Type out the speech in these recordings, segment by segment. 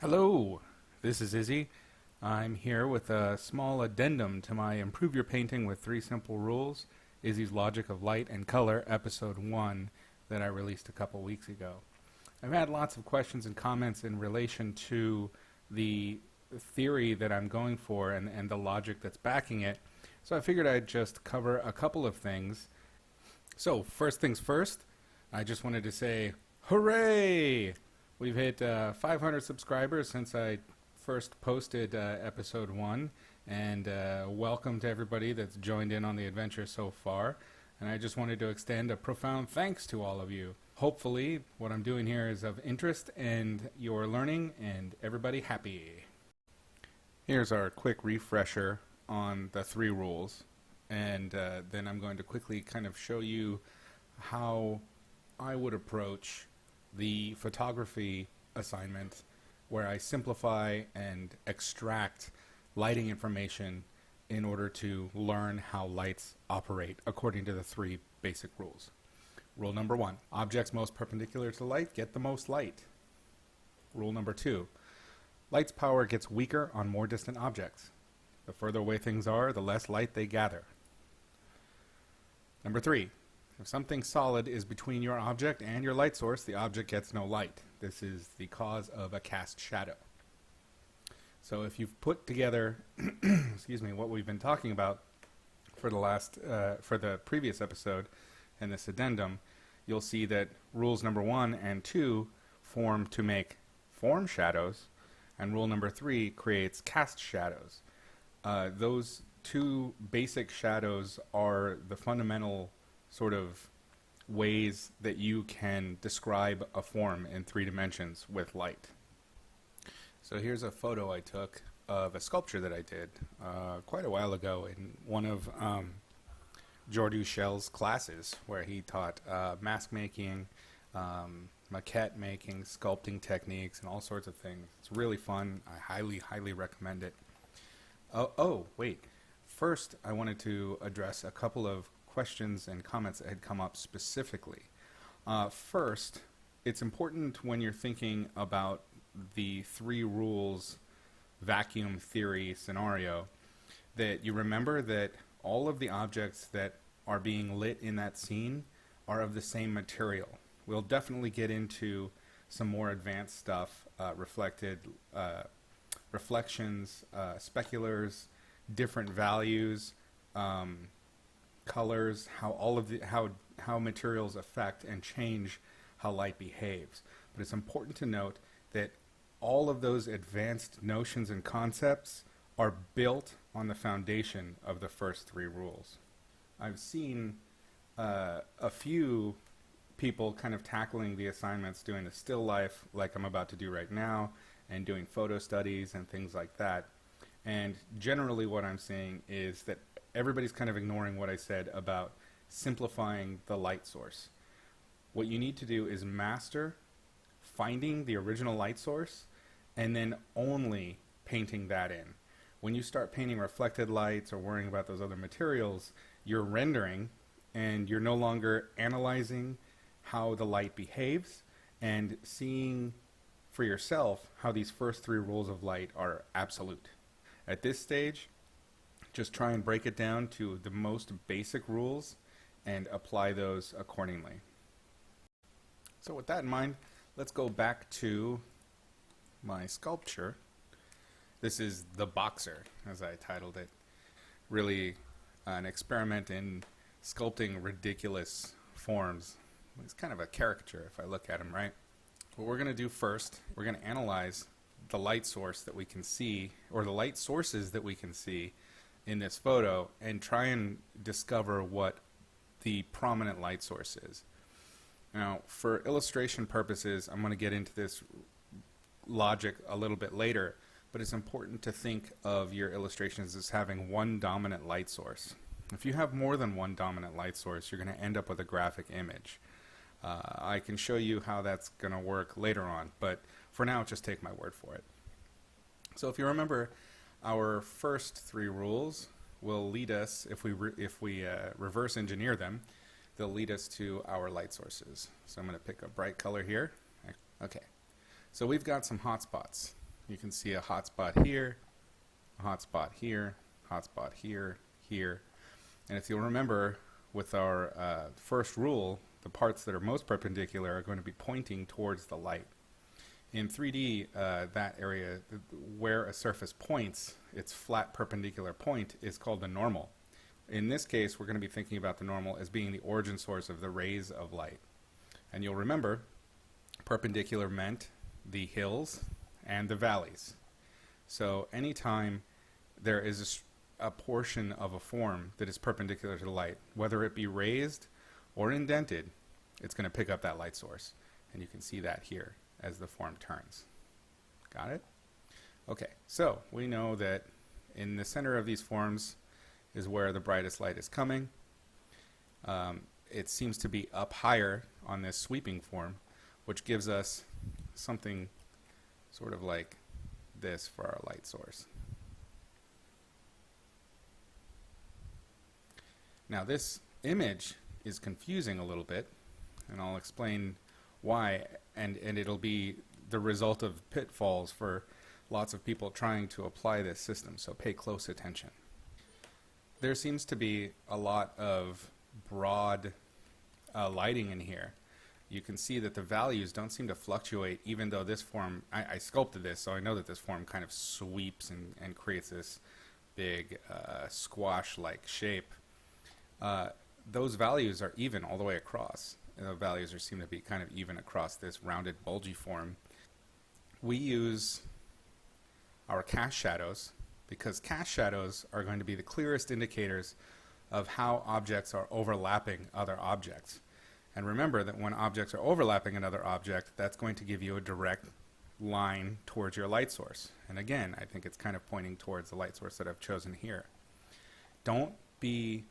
Hello, this is Izzy. I'm here with a small addendum to my Improve Your Painting with 3 Simple Rules, Izzy's Logic of Light and Color, Episode 1, that I released a couple weeks ago. I've had lots of questions and comments in relation to the theory that I'm going for and the logic that's backing it, so I figured I'd just cover a couple of things. So, first things first, I just wanted to say, hooray! We've hit 500 subscribers since I first posted episode 1, and welcome to everybody that's joined in on the adventure so far. And I just wanted to extend a profound thanks to all of you. Hopefully, what I'm doing here is of interest and you're learning and everybody happy. Here's our quick refresher on the 3 rules, and then I'm going to quickly kind of show you how I would approach the photography assignment, where I simplify and extract lighting information in order to learn how lights operate according to the 3 basic rules. Rule number 1, objects most perpendicular to light get the most light. Rule number 2, light's power gets weaker on more distant objects. The further away things are, the less light they gather. Number 3, if something solid is between your object and your light source, the object gets no light. This is the cause of a cast shadow. So if you've put together, what we've been talking about for the previous episode and this addendum, you'll see that rules number 1 and 2 form to make form shadows, and rule number 3 creates cast shadows. Those 2 basic shadows are the fundamental sort of ways that you can describe a form in 3 dimensions with light. So here's a photo I took of a sculpture that I did quite a while ago in one of Jordu Shell's classes, where he taught mask making, maquette making, sculpting techniques, and all sorts of things. It's really fun. I highly recommend it. Wait. First, I wanted to address a couple of questions and comments that had come up specifically. First, it's important when you're thinking about the 3 rules vacuum theory scenario that you remember that all of the objects that are being lit in that scene are of the same material. We'll definitely get into some more advanced stuff, reflections, speculars, different values, colors, how materials affect and change how light behaves. But it's important to note that all of those advanced notions and concepts are built on the foundation of the first 3 rules. I've seen a few people kind of tackling the assignments, doing the still life like I'm about to do right now, and doing photo studies and things like that. And generally what I'm seeing is that everybody's kind of ignoring what I said about simplifying the light source. What you need to do is master finding the original light source and then only painting that in. When you start painting reflected lights or worrying about those other materials, you're rendering and you're no longer analyzing how the light behaves and seeing for yourself how these first 3 rules of light are absolute. At this stage, just try and break it down to the most basic rules and apply those accordingly. So with that in mind, let's go back to my sculpture. This is The Boxer, as I titled it. Really an experiment in sculpting ridiculous forms. It's kind of a caricature if I look at him, right? What we're going to do first, we're going to analyze the light source that we can see, or the light sources that we can see in this photo, and try and discover what the prominent light source is. Now, for illustration purposes, I'm going to get into this logic a little bit later, but it's important to think of your illustrations as having one dominant light source. If you have more than one dominant light source, you're going to end up with a graphic image. I can show you how that's going to work later on, but for now, just take my word for it. So if you remember, our first 3 rules will lead us, if we reverse engineer them, they'll lead us to our light sources. So I'm going to pick a bright color here. Okay, so we've got some hot spots. You can see a hot spot here, a hot spot here, hot spot here, here. And if you'll remember, with our first rule, the parts that are most perpendicular are going to be pointing towards the light. In 3D, that area where a surface points, its flat perpendicular point, is called the normal. In this case, we're going to be thinking about the normal as being the origin source of the rays of light. And you'll remember, perpendicular meant the hills and the valleys. So anytime there is a portion of a form that is perpendicular to the light, whether it be raised or indented, it's going to pick up that light source. And you can see that here as the form turns. Got it? Okay, so we know that in the center of these forms is where the brightest light is coming. It seems to be up higher on this sweeping form, which gives us something sort of like this for our light source. Now this image is confusing a little bit, and I'll explain why, and it'll be the result of pitfalls for lots of people trying to apply this system, so pay close attention. There seems to be a lot of broad lighting in here. You can see that the values don't seem to fluctuate, even though this form, I sculpted this, so I know that this form kind of sweeps and creates this big squash-like shape. Those values are even all the way across. The values seem to be kind of even across this rounded, bulgy form. We use our cast shadows because cast shadows are going to be the clearest indicators of how objects are overlapping other objects. And remember that when objects are overlapping another object, that's going to give you a direct line towards your light source. And again, I think it's kind of pointing towards the light source that I've chosen here. Don't be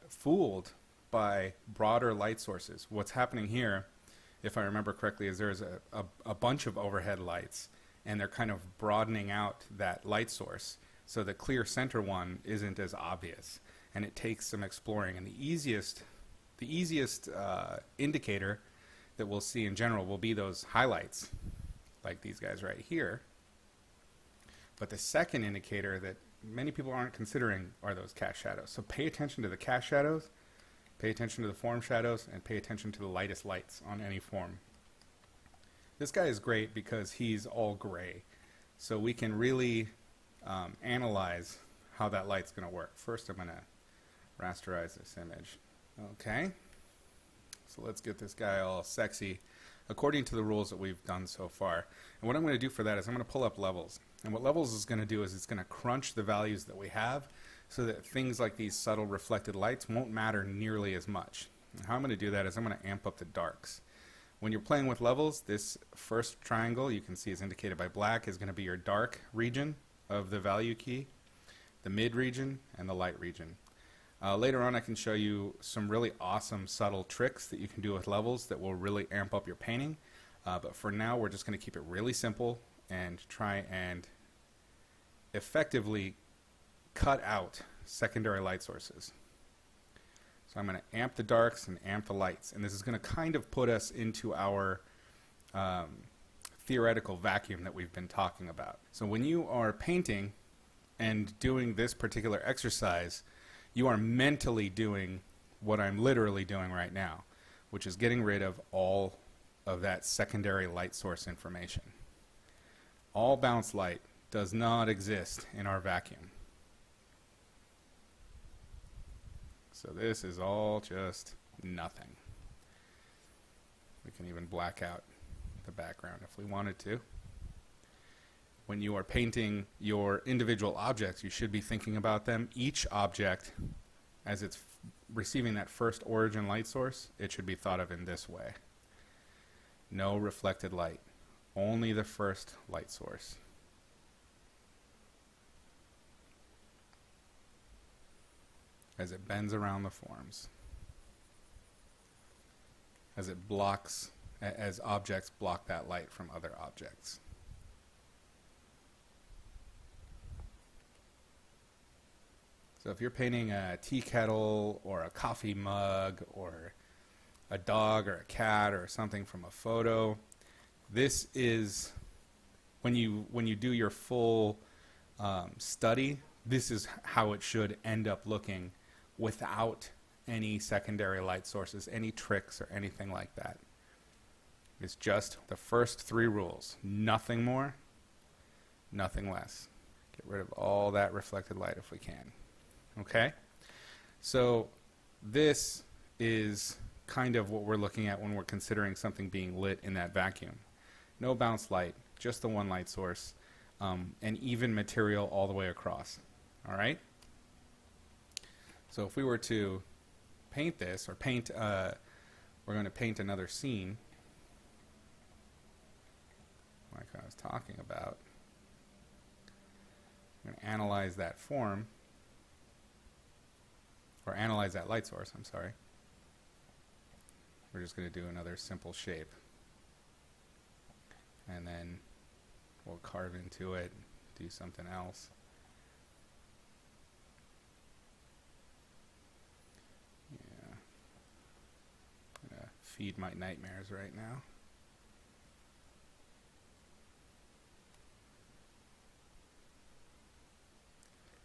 fooled by broader light sources. What's happening here, if I remember correctly, is there's a bunch of overhead lights, and they're kind of broadening out that light source so the clear center one isn't as obvious, and it takes some exploring. And the easiest indicator that we'll see in general will be those highlights, like these guys right here. But the second indicator that many people aren't considering are those cast shadows. So pay attention to the cast shadows, pay attention to the form shadows, and pay attention to the lightest lights on any form. This guy is great because he's all gray, so we can really analyze how that light's going to work. First, I'm going to rasterize this image. Okay, so let's get this guy all sexy according to the rules that we've done so far. And what I'm going to do for that is I'm going to pull up levels. And what levels is going to do is it's going to crunch the values that we have so that things like these subtle reflected lights won't matter nearly as much. And how I'm going to do that is I'm going to amp up the darks. When you're playing with levels, this first triangle you can see is indicated by black is going to be your dark region of the value key, the mid region, and the light region. Later on I can show you some really awesome subtle tricks that you can do with levels that will really amp up your painting. But for now we're just going to keep it really simple and try and effectively cut out secondary light sources. So I'm going to amp the darks and amp the lights, and this is going to kind of put us into our theoretical vacuum that we've been talking about. So when you are painting and doing this particular exercise, you are mentally doing what I'm literally doing right now, which is getting rid of all of that secondary light source information. All bounce light does not exist in our vacuum. So this is all just nothing. We can even black out the background if we wanted to. When you are painting your individual objects, you should be thinking about them. Each object, as it's receiving that first origin light source, it should be thought of in this way. No reflected light, only the first light source. As it bends around the forms, as it blocks, as objects block that light from other objects. So if you're painting a tea kettle or a coffee mug or a dog or a cat or something from a photo, this is when you do your full study, this is how it should end up looking without any secondary light sources, any tricks or anything like that. It's just the first 3 rules. Nothing more, nothing less. Get rid of all that reflected light if we can. Okay? So this is kind of what we're looking at when we're considering something being lit in that vacuum. No bounce light, just the one light source, and even material all the way across. All right? So if we were to paint this, or we're going to paint another scene, like I was talking about. I'm going to analyze that form, or analyze that light source, I'm sorry. We're just going to do another simple shape. And then we'll carve into it, do something else. Yeah. I'm going to feed my nightmares right now.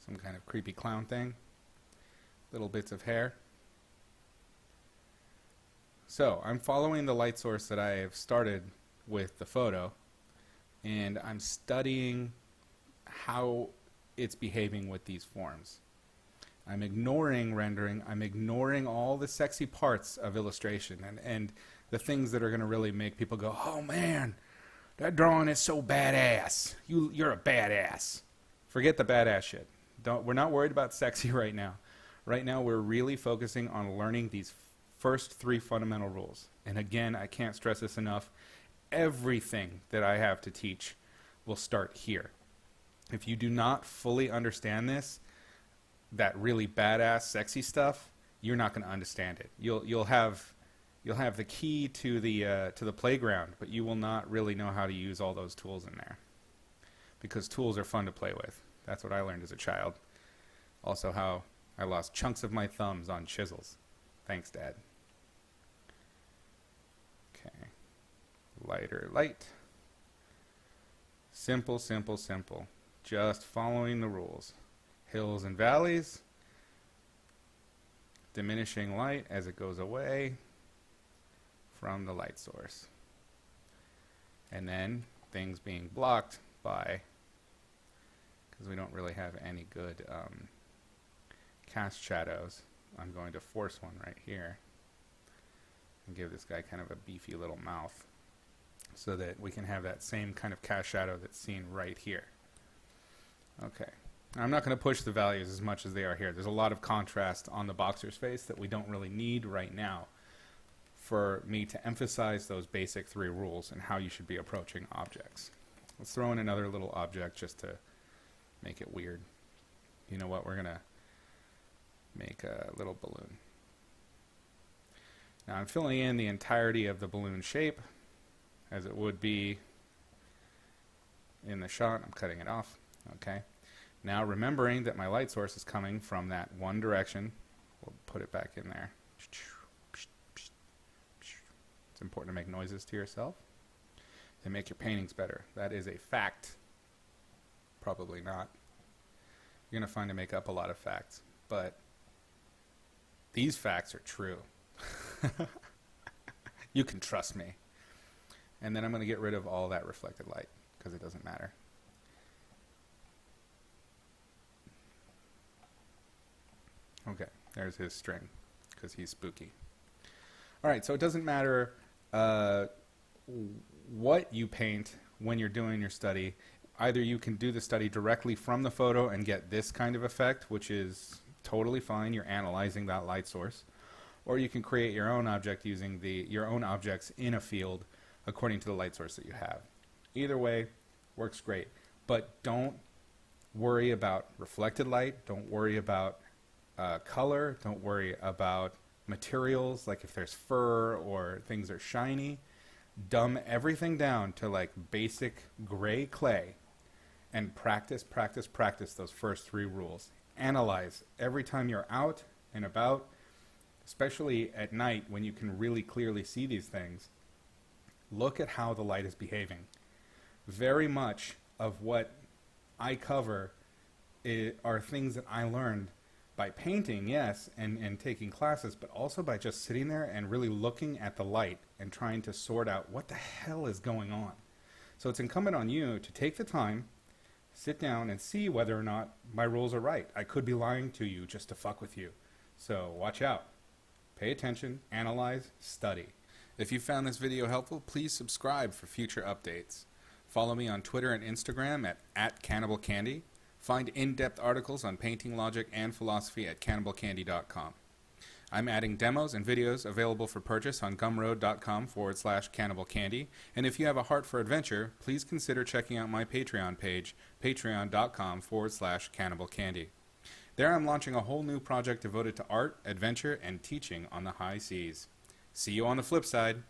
Some kind of creepy clown thing. Little bits of hair. So I'm following the light source that I have started with the photo, and I'm studying how it's behaving with these forms. I'm ignoring rendering. I'm ignoring all the sexy parts of illustration and the things that are going to really make people go, oh man, that drawing is so badass. You're a badass. Forget the badass shit. We're not worried about sexy right now. Right now we're really focusing on learning these first 3 fundamental rules. And again, I can't stress this enough. Everything that I have to teach will start here. If you do not fully understand this, that really badass sexy stuff, you're not going to understand it. You'll have the key to the playground, but you will not really know how to use all those tools in there. Because tools are fun to play with. That's what I learned as a child. Also how I lost chunks of my thumbs on chisels. Thanks, Dad. Okay. Lighter light. Simple, simple, simple. Just following the rules. Hills and valleys. Diminishing light as it goes away from the light source. And then things being blocked by, because we don't really have any good cast shadows, I'm going to force one right here and give this guy kind of a beefy little mouth so that we can have that same kind of cast shadow that's seen right here. Okay. Now, I'm not going to push the values as much as they are here. There's a lot of contrast on the boxer's face that we don't really need right now for me to emphasize those basic 3 rules and how you should be approaching objects. Let's throw in another little object just to make it weird. You know what? We're going to make a little balloon. Now I'm filling in the entirety of the balloon shape as it would be in the shot. I'm cutting it off. Okay. Now remembering that my light source is coming from that one direction, we'll put it back in there. It's important to make noises to yourself. They make your paintings better. That is a fact. Probably not. You're going to find I make up a lot of facts, but these facts are true. You can trust me. And then I'm going to get rid of all that reflected light because it doesn't matter. Okay, there's his string because he's spooky. All right, so it doesn't matter what you paint when you're doing your study. Either you can do the study directly from the photo and get this kind of effect, which is totally fine. You're analyzing that light source. Or you can create your own object using your own objects in a field according to the light source that you have. Either way works great. But don't worry about reflected light. Don't worry about color. Don't worry about materials, like if there's fur or things are shiny. Dumb everything down to like basic gray clay and practice those first 3 rules. Analyze every time you're out and about, especially at night when you can really clearly see these things. Look at how the light is behaving. very much of what I cover are things that I learned by painting, yes, and taking classes, but also by just sitting there and really looking at the light and trying to sort out what the hell is going on. So it's incumbent on you to take the time, sit down, and see whether or not my rules are right. I could be lying to you just to fuck with you. So watch out. Pay attention, analyze, study. If you found this video helpful, please subscribe for future updates. Follow me on Twitter and Instagram at @CannibalCandy. Find in-depth articles on painting logic and philosophy at cannibalcandy.com. I'm adding demos and videos available for purchase on gumroad.com/cannibalcandy. And if you have a heart for adventure, please consider checking out my Patreon page, patreon.com/cannibalcandy. There I'm launching a whole new project devoted to art, adventure, and teaching on the high seas. See you on the flip side.